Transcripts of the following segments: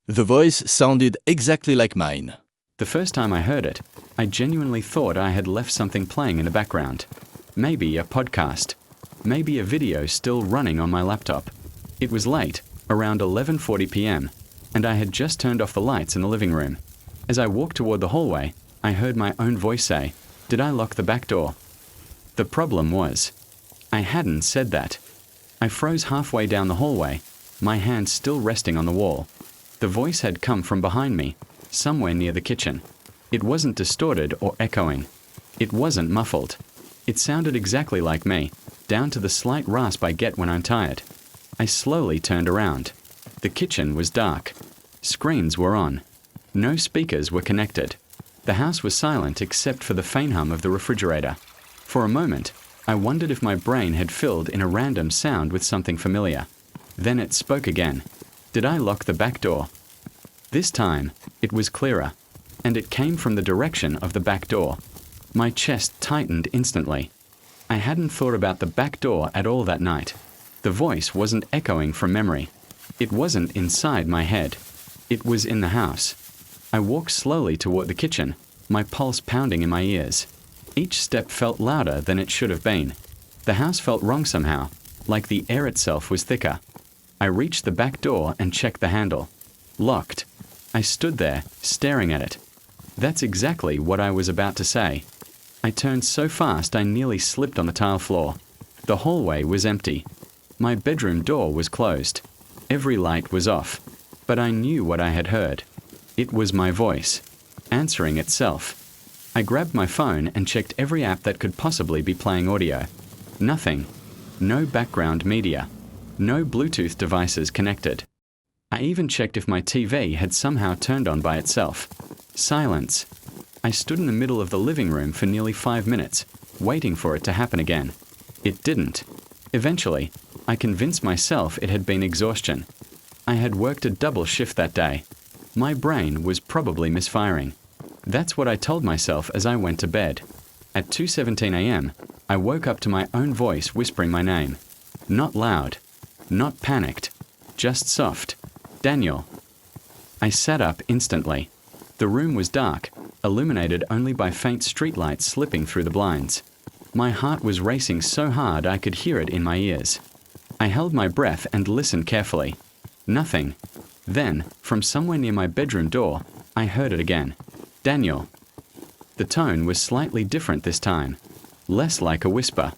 The voice sounded exactly like mine. The first time I heard it, I genuinely thought I had left something playing in the background. Maybe a podcast. Maybe a video still running on my laptop. It was late, around 11:40 p.m., and I had just turned off the lights in the living room. As I walked toward the hallway, I heard my own voice say, "Did I lock the back door?" The problem was, I hadn't said that. I froze halfway down the hallway, my hand still resting on the wall. The voice had come from behind me, somewhere near the kitchen. It wasn't distorted or echoing. It wasn't muffled. It sounded exactly like me, down to the slight rasp I get when I'm tired. I slowly turned around. The kitchen was dark. Screens were on. No speakers were connected. The house was silent except for the faint hum of the refrigerator. For a moment, I wondered if my brain had filled in a random sound with something familiar. Then it spoke again. Did I lock the back door? This time, it was clearer, and it came from the direction of the back door. My chest tightened instantly. I hadn't thought about the back door at all that night. The voice wasn't echoing from memory. It wasn't inside my head. It was in the house. I walked slowly toward the kitchen, my pulse pounding in my ears. Each step felt louder than it should have been. The house felt wrong somehow, like the air itself was thicker. I reached the back door and checked the handle. Locked. I stood there, staring at it. That's exactly what I was about to say. I turned so fast I nearly slipped on the tile floor. The hallway was empty. My bedroom door was closed. Every light was off. But I knew what I had heard. It was my voice, answering itself. I grabbed my phone and checked every app that could possibly be playing audio. Nothing. No background media. No Bluetooth devices connected. I even checked if my TV had somehow turned on by itself. Silence. I stood in the middle of the living room for nearly 5 minutes, waiting for it to happen again. It didn't. Eventually, I convinced myself it had been exhaustion. I had worked a double shift that day. My brain was probably misfiring. That's what I told myself as I went to bed. At 2:17 a.m., I woke up to my own voice whispering my name. Not loud. Not panicked. Just soft. Daniel. I sat up instantly. The room was dark, illuminated only by faint streetlights slipping through the blinds. My heart was racing so hard I could hear it in my ears. I held my breath and listened carefully. Nothing. Then, from somewhere near my bedroom door, I heard it again. Daniel. The tone was slightly different this time. Less like a whisper.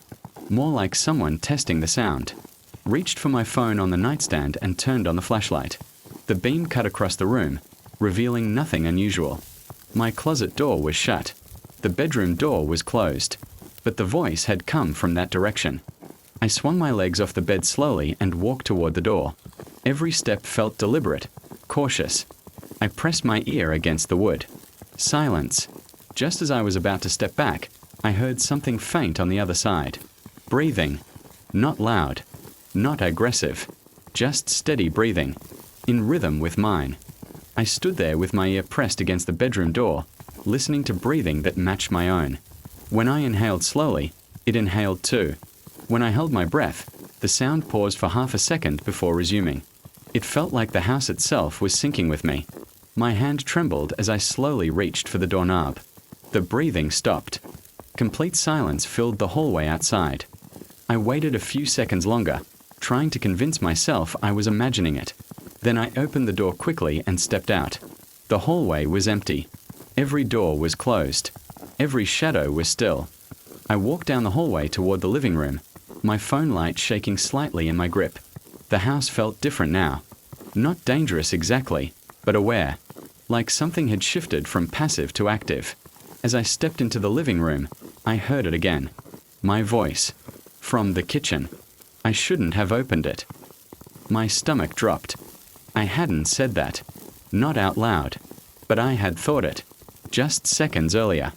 More like someone testing the sound. Reached for my phone on the nightstand and turned on the flashlight. The beam cut across the room, revealing nothing unusual. My closet door was shut. The bedroom door was closed. But the voice had come from that direction. I swung my legs off the bed slowly and walked toward the door. Every step felt deliberate, cautious. I pressed my ear against the wood. Silence. Just as I was about to step back, I heard something faint on the other side. Breathing. Not loud. Not aggressive. Just steady breathing. In rhythm with mine. I stood there with my ear pressed against the bedroom door, listening to breathing that matched my own. When I inhaled slowly, it inhaled too. When I held my breath, the sound paused for half a second before resuming. It felt like the house itself was syncing with me. My hand trembled as I slowly reached for the doorknob. The breathing stopped. Complete silence filled the hallway outside. I waited a few seconds longer, trying to convince myself I was imagining it. Then I opened the door quickly and stepped out. The hallway was empty. Every door was closed. Every shadow was still. I walked down the hallway toward the living room, my phone light shaking slightly in my grip. The house felt different now. Not dangerous exactly, but aware. Like something had shifted from passive to active. As I stepped into the living room, I heard it again. My voice. From the kitchen. I shouldn't have opened it. My stomach dropped. I hadn't said that. Not out loud. But I had thought it. Just seconds earlier.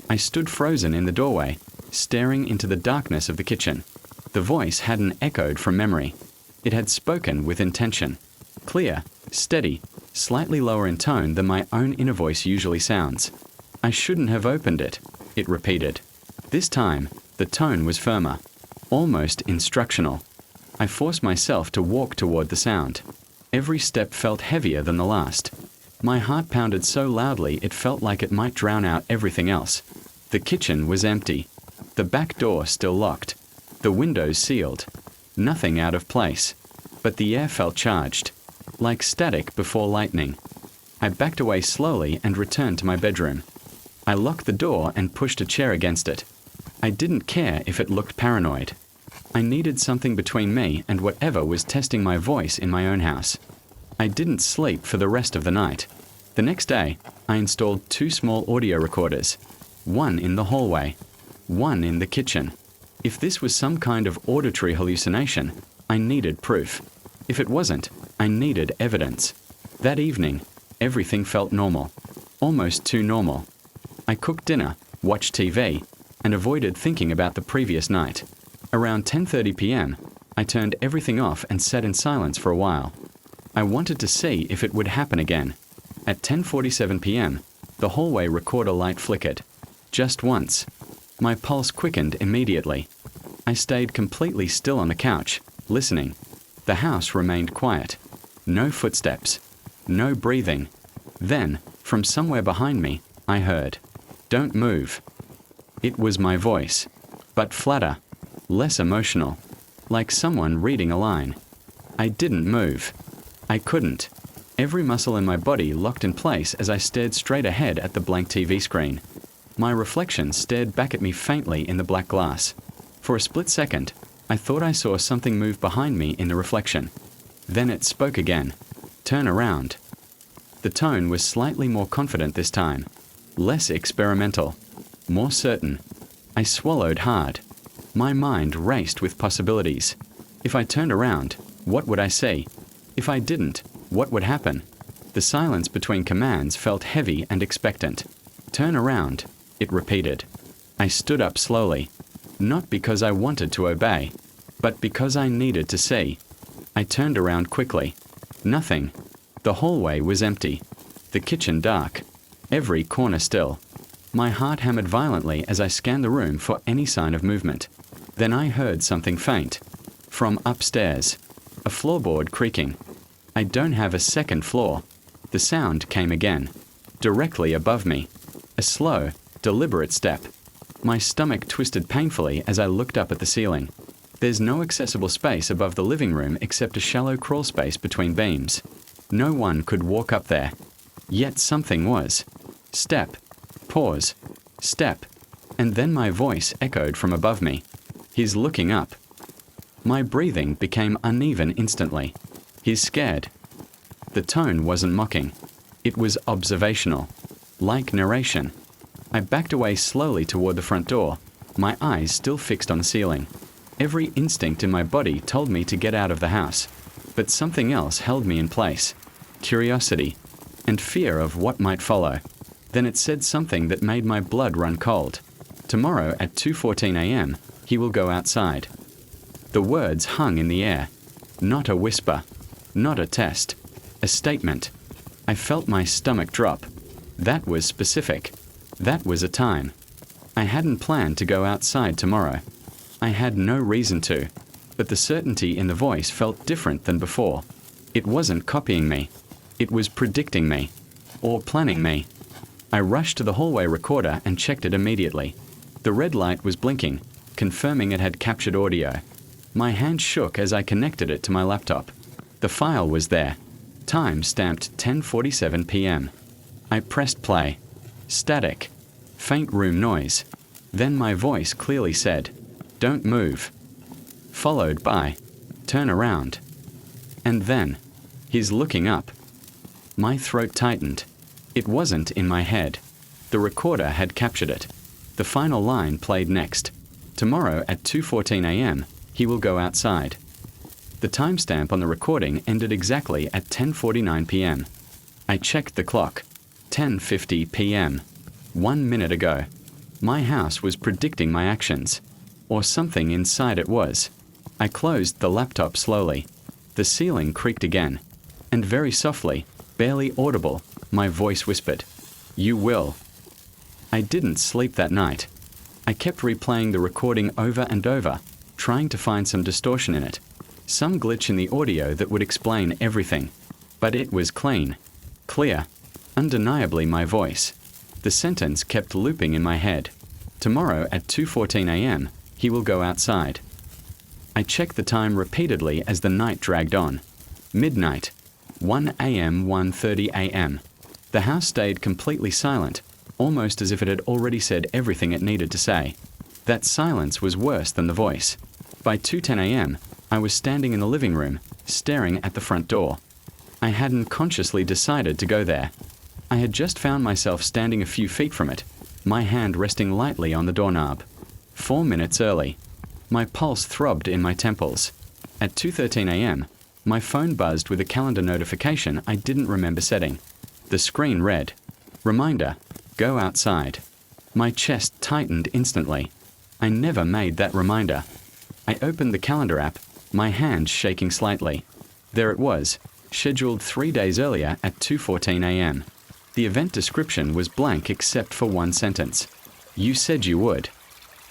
I stood frozen in the doorway, staring into the darkness of the kitchen. The voice hadn't echoed from memory. It had spoken with intention. Clear, steady, slightly lower in tone than my own inner voice usually sounds. I shouldn't have opened it, it repeated. This time, the tone was firmer, almost instructional. I forced myself to walk toward the sound. Every step felt heavier than the last. My heart pounded so loudly it felt like it might drown out everything else. The kitchen was empty. The back door still locked. The windows sealed. Nothing out of place. But the air felt charged, like static before lightning. I backed away slowly and returned to my bedroom. I locked the door and pushed a chair against it. I didn't care if it looked paranoid. I needed something between me and whatever was testing my voice in my own house. I didn't sleep for the rest of the night. The next day, I installed 2 small audio recorders, one in the hallway, one in the kitchen. If this was some kind of auditory hallucination, I needed proof. If it wasn't, I needed evidence. That evening, everything felt normal, almost too normal. I cooked dinner, watched TV, and avoided thinking about the previous night. Around 10:30 p.m., I turned everything off and sat in silence for a while. I wanted to see if it would happen again. At 10:47 p.m., the hallway recorder light flickered. Just once. My pulse quickened immediately. I stayed completely still on the couch, listening. The house remained quiet. No footsteps. No breathing. Then, from somewhere behind me, I heard, "Don't move." It was my voice, but flatter, less emotional, like someone reading a line. I didn't move. I couldn't. Every muscle in my body locked in place as I stared straight ahead at the blank TV screen. My reflection stared back at me faintly in the black glass. For a split second, I thought I saw something move behind me in the reflection. Then it spoke again. "Turn around." The tone was slightly more confident this time, less experimental, more certain. I swallowed hard. My mind raced with possibilities. If I turned around, what would I see? If I didn't, what would happen? The silence between commands felt heavy and expectant. "Turn around," it repeated. I stood up slowly, not because I wanted to obey, but because I needed to see. I turned around quickly. Nothing. The hallway was empty. The kitchen dark. Every corner still. My heart hammered violently as I scanned the room for any sign of movement. Then I heard something faint. From upstairs. A floorboard creaking. I don't have a second floor. The sound came again. Directly above me. A slow, deliberate step. My stomach twisted painfully as I looked up at the ceiling. There's no accessible space above the living room except a shallow crawl space between beams. No one could walk up there. Yet something was. Step. Pause. Step. And then my voice echoed from above me. "He's looking up." My breathing became uneven instantly. "He's scared." The tone wasn't mocking. It was observational. Like narration. I backed away slowly toward the front door, my eyes still fixed on the ceiling. Every instinct in my body told me to get out of the house, but something else held me in place. Curiosity, and fear of what might follow. Then it said something that made my blood run cold. "Tomorrow at 2:14 a.m., he will go outside." The words hung in the air. Not a whisper. Not a test. A statement. I felt my stomach drop. That was specific. That was a time. I hadn't planned to go outside tomorrow. I had no reason to, but the certainty in the voice felt different than before. It wasn't copying me. It was predicting me. Or planning me. I rushed to the hallway recorder and checked it immediately. The red light was blinking, confirming it had captured audio. My hand shook as I connected it to my laptop. The file was there. Time stamped 10:47 p.m. I pressed play. Static. Faint room noise. Then my voice clearly said, "Don't move." Followed by, "Turn around." And then, "He's looking up." My throat tightened. It wasn't in my head. The recorder had captured it. The final line played next. "Tomorrow at 2:14 a.m., he will go outside." The timestamp on the recording ended exactly at 10:49 p.m. I checked the clock. 10:50 p.m. 1 minute ago. My house was predicting my actions. Or something inside it was. I closed the laptop slowly. The ceiling creaked again. And very softly, barely audible, my voice whispered, "You will." I didn't sleep that night. I kept replaying the recording over and over, trying to find some distortion in it. Some glitch in the audio that would explain everything. But it was clean, clear, undeniably my voice. The sentence kept looping in my head. Tomorrow at 2:14 a.m., he will go outside. I checked the time repeatedly as the night dragged on. Midnight, 1 a.m., 1:30 a.m. The house stayed completely silent, almost as if it had already said everything it needed to say. That silence was worse than the voice. By 2:10 a.m., I was standing in the living room, staring at the front door. I hadn't consciously decided to go there. I had just found myself standing a few feet from it, my hand resting lightly on the doorknob. 4 minutes early. My pulse throbbed in my temples. At 2:13 a.m., my phone buzzed with a calendar notification I didn't remember setting. The screen read, "Reminder, go outside." My chest tightened instantly. I never made that reminder. I opened the calendar app, my hand shaking slightly. There it was, scheduled 3 days earlier at 2:14 a.m. The event description was blank except for one sentence. "You said you would."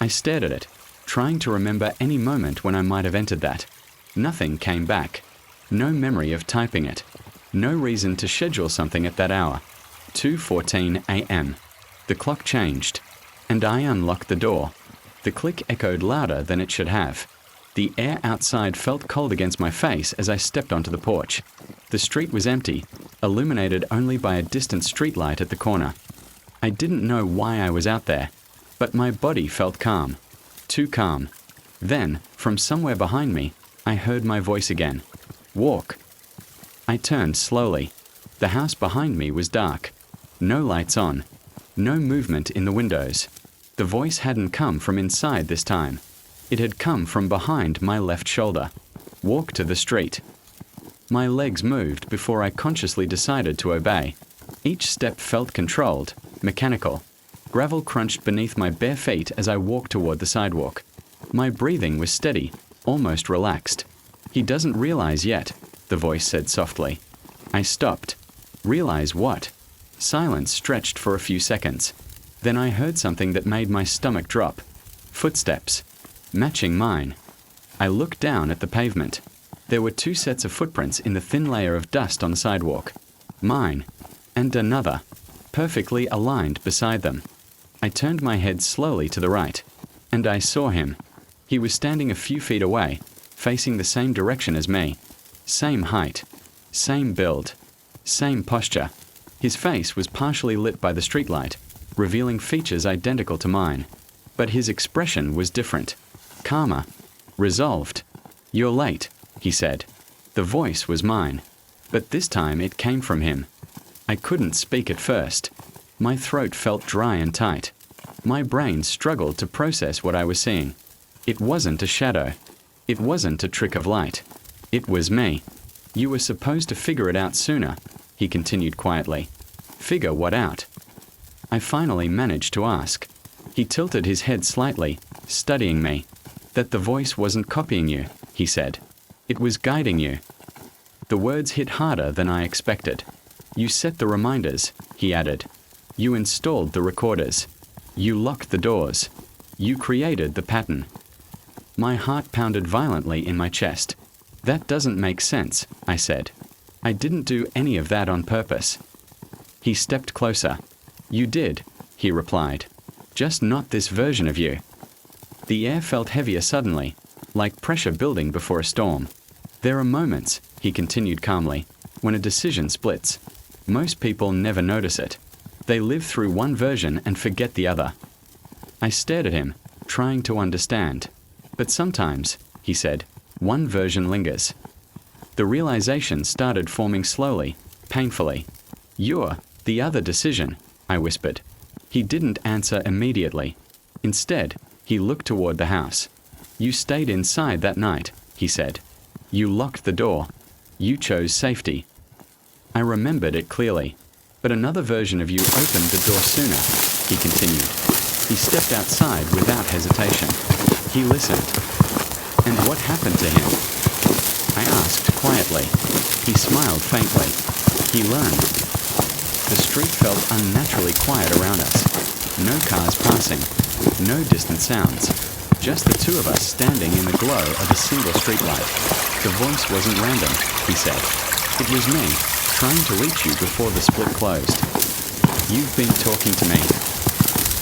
I stared at it, trying to remember any moment when I might have entered that. Nothing came back. No memory of typing it. No reason to schedule something at that hour. 2:14 a.m. The clock changed, and I unlocked the door. The click echoed louder than it should have. The air outside felt cold against my face as I stepped onto the porch. The street was empty, illuminated only by a distant streetlight at the corner. I didn't know why I was out there, but my body felt calm. Too calm. Then, from somewhere behind me, I heard my voice again. "Walk." I turned slowly. The house behind me was dark. No lights on. No movement in the windows. The voice hadn't come from inside this time. It had come from behind my left shoulder. "Walk to the street." My legs moved before I consciously decided to obey. Each step felt controlled, mechanical. Gravel crunched beneath my bare feet as I walked toward the sidewalk. My breathing was steady, almost relaxed. "He doesn't realize yet," the voice said softly. I stopped. Realize what? Silence stretched for a few seconds. Then I heard something that made my stomach drop. Footsteps. Matching mine. I looked down at the pavement. There were 2 sets of footprints in the thin layer of dust on the sidewalk. Mine. And another. Perfectly aligned beside them. I turned my head slowly to the right. And I saw him. He was standing a few feet away, facing the same direction as me. Same height. Same build. Same posture. His face was partially lit by the streetlight, revealing features identical to mine. But his expression was different. Calmer. Resolved. "You're late," he said. The voice was mine. But this time it came from him. I couldn't speak at first. My throat felt dry and tight. My brain struggled to process what I was seeing. It wasn't a shadow. It wasn't a trick of light. It was me. "You were supposed to figure it out sooner," he continued quietly. "Figure what out?" I finally managed to ask. He tilted his head slightly, studying me. "That the voice wasn't copying you," he said. "It was guiding you." The words hit harder than I expected. "You set the reminders," he added. "You installed the recorders. You locked the doors. You created the pattern." My heart pounded violently in my chest. "That doesn't make sense," I said. "I didn't do any of that on purpose." He stepped closer. "You did," he replied. "Just not this version of you." The air felt heavier suddenly, like pressure building before a storm. "There are moments," he continued calmly, "when a decision splits. Most people never notice it. They live through one version and forget the other." I stared at him, trying to understand. "But sometimes," he said, "one version lingers." The realization started forming slowly, painfully. "You're the other decision," I whispered. He didn't answer immediately. Instead, he looked toward the house. "You stayed inside that night," he said. "You locked the door. You chose safety." I remembered it clearly. "But another version of you opened the door sooner," he continued. He stepped outside without hesitation. He listened. "And what happened to him?" I asked quietly. He smiled faintly. "He learned." The street felt unnaturally quiet around us. No cars passing. No distant sounds. Just the 2 of us standing in the glow of a single streetlight. "The voice wasn't random," he said. "It was me, trying to reach you before the split closed. You've been talking to me.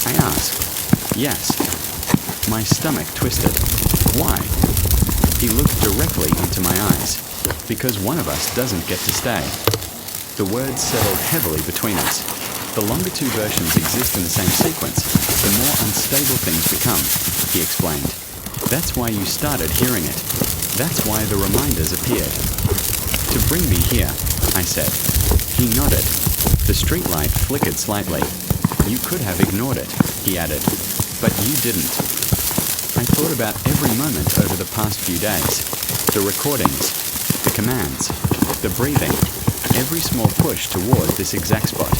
I asked. Yes. My stomach twisted. Why? He looked directly into my eyes. Because one of us doesn't get to stay. The words settled heavily between us. The longer two versions exist in the same sequence, the more unstable things become, he explained. That's why you started hearing it. That's why the reminders appeared. To bring me here, I said. He nodded. The streetlight flickered slightly. You could have ignored it, he added. But you didn't. I thought about every moment over the past few days. The recordings, the commands, the breathing, every small push toward this exact spot.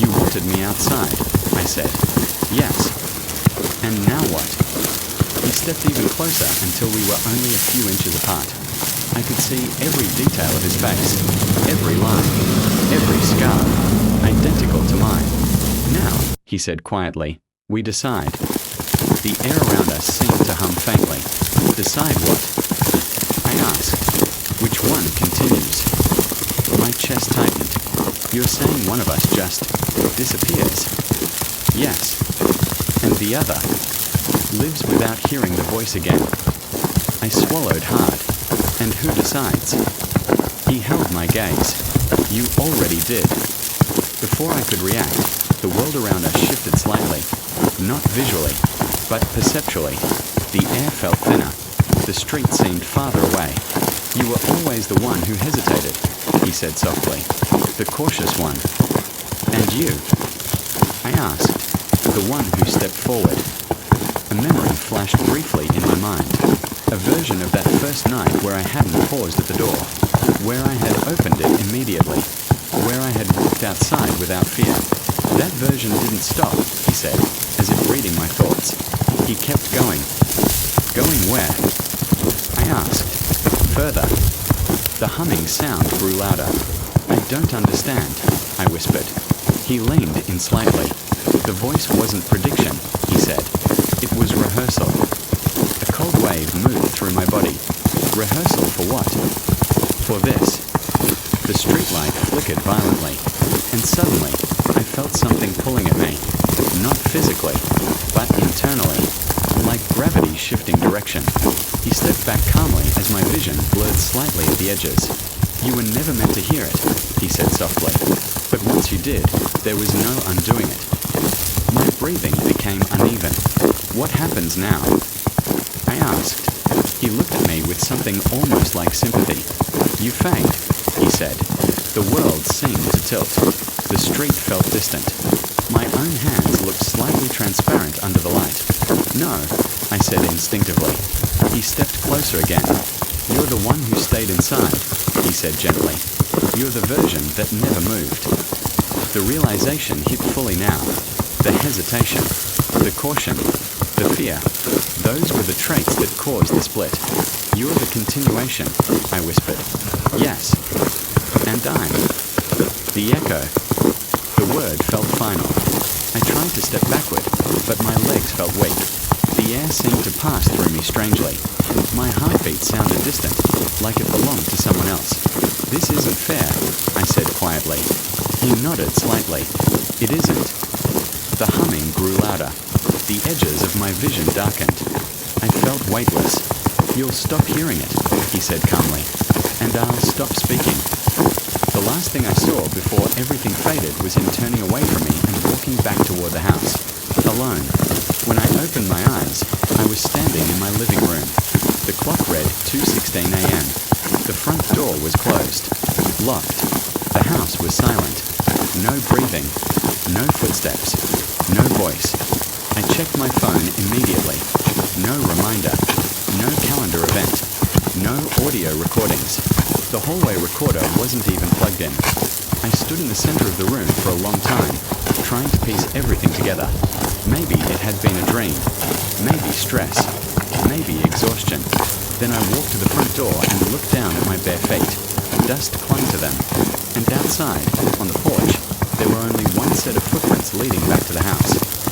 You wanted me outside, I said. Yes. And now what? He stepped even closer until we were only a few inches apart. I could see every detail of his face, every line, every scar, identical to mine. Now, he said quietly, we decide. The air around us seemed to hum faintly. Decide what? I asked. Which one continues? My chest tightened. You're saying one of us just disappears? Yes. And the other lives without hearing the voice again. I swallowed hard. And who decides? He held my gaze. You already did. Before I could react, the world around us shifted slightly. Not visually, but perceptually. The air felt thinner. The street seemed farther away. You were always the one who hesitated, he said softly. The cautious one. And you? I asked. The one who stepped forward. A memory flashed briefly in my mind. A version of that first night where I hadn't paused at the door, where I had opened it immediately, where I had walked outside without fear. That version didn't stop, he said, as if reading my thoughts. He kept going. Going where? I asked. Further. The humming sound grew louder. I don't understand, I whispered. He leaned in slightly. The voice wasn't prediction, he said. It was rehearsal. A cold wave moved through my body. Rehearsal for what? For this. The streetlight flickered violently, and suddenly I felt something pulling at me. Not physically, but internally, like gravity shifting direction. He stepped back calmly as my vision blurred slightly at the edges. You were never meant to hear it, he said softly. But once you did, there was no undoing it. My breathing became uneven. What happens now? I asked. He looked at me with something almost like sympathy. You fade, he said. The world seemed to tilt. The street felt distant. My own hands looked slightly transparent under the light. No, I said instinctively. He stepped closer again. You're the one who stayed inside, he said gently. You're the version that never moved. The realization hit fully now. The hesitation, the caution, the fear. Those were the traits that caused the split. You're the continuation, I whispered. Yes. And I'm. The echo. The word felt final. I tried to step backward, but my legs felt weak. The air seemed to pass through me strangely. My heartbeat sounded distant, like it belonged to someone else. This isn't fair, I said quietly. He nodded slightly. It isn't. The humming grew louder. The edges of my vision darkened. I felt weightless. You'll stop hearing it, he said calmly, and I'll stop speaking. The last thing I saw before everything faded was him turning away from me and walking back toward the house, alone. When I opened my eyes, I was standing in my living room. The clock read 2:16 a.m. The front door was closed, locked. The house was silent. No breathing, no footsteps, no voice. I checked my phone immediately. No reminder, no calendar event, no audio recordings. The hallway recorder wasn't even plugged in. I stood in the center of the room for a long time, trying to piece everything together. Maybe it had been a dream, maybe stress, maybe exhaustion. Then I walked to the front door and looked down at my bare feet. Dust clung to them. And outside, on the porch, there were only one set of footprints leading back to the house.